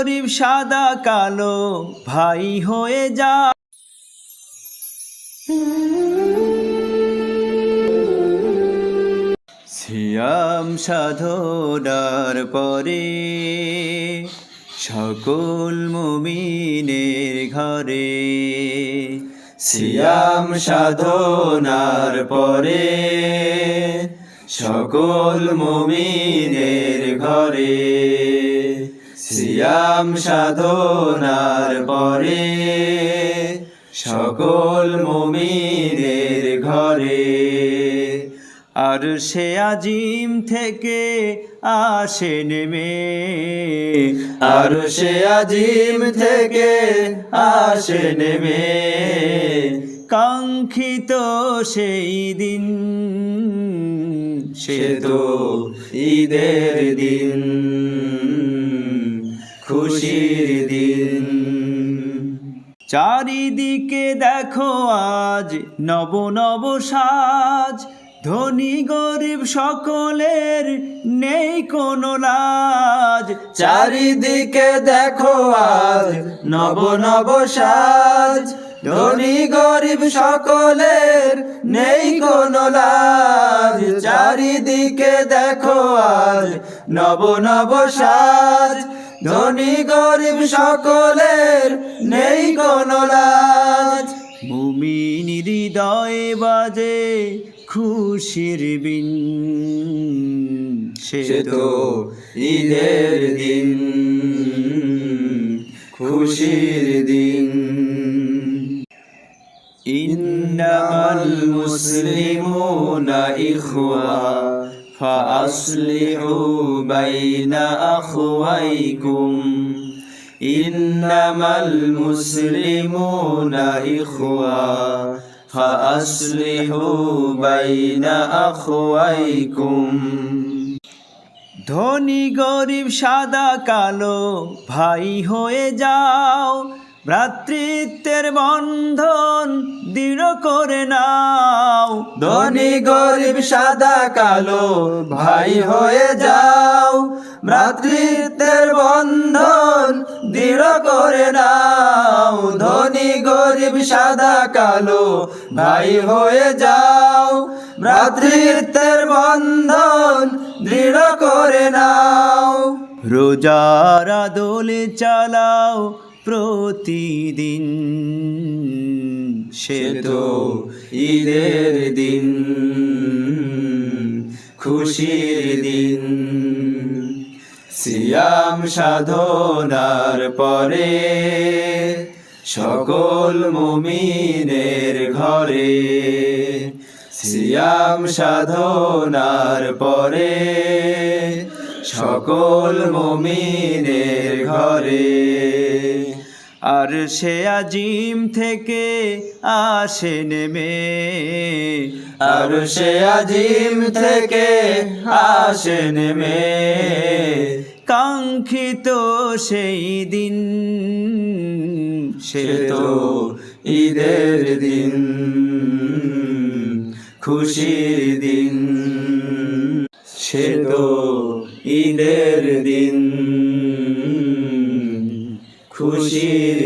গরিব সাদা কালো ভাই হয়ে যা। সিয়াম সাধনার পরে সকল মুমিনের ঘরে, সিয়াম সাধনার পরে সকল মুমিনের ঘরে, সিয়াম সাধনার পরে সকল মুমিনের ঘরে। আর সে আজিম থেকে আসে নেমে, আর সে আজিম থেকে আসে নেমে, কাঙ্ক্ষিত সেই দিন, সে তো ঈদের দিন, খুশির দিন। চারিদিকে দেখো আজ নব নব সাজ, ধনী গরিব সকলের নেই কোনো লাজ। চারিদিকে দেখো আজ নব নব সাজ, ধনী গরিব সকলের নেই কোনো লাজ। চারিদিকে দেখো আজ নব নব সাজ, ধনী গরিব সকলের নেই কোনো লাজ। মুমিন হৃদয়ে বাজে খুশির বিন, সে তো ঈদের দিন, খুশির দিন। ইন্নামাল মুসলিমুনা ইখওয়া ফাআসলিহু বাইনা আখওয়াইকুম। ইন্নামাল মুসলিমুনা ইখওয়া ফাআসলিহু বাইনা আখওয়াইকুম। ধনী গরিব সাদা কালো ভাই হয়ে যাও, ভ্রাতৃত্বের বন্ধন দৃঢ় করে নাও। ধনী গরিব সাদা কালো ভাই হয়ে যাও, ভ্রাতৃত্বের বন্ধন দৃঢ় করে নাও। ধনী গরিব সাদা কালো ভাই হয়ে যাও, ভ্রাতৃত্বের বন্ধন দৃঢ় করে নাও। রোজার আদলে চালাও প্রতিদিন, সে তো ঈদের দিন, খুশির দিন। সিয়াম সাধনার পরে সকল মুমিনের ঘরে, সিয়াম সাধনার পরে সকল মুমিনের ঘরে। আর সে আজিম থেকে আসে নেমে, আর সে আজিম থেকে আসে নেমে, কাঙ্ক্ষিত সেই দিন, সে তো ঈদের দিন, খুশির দিন। সে তো ঈদের দিন, খুশির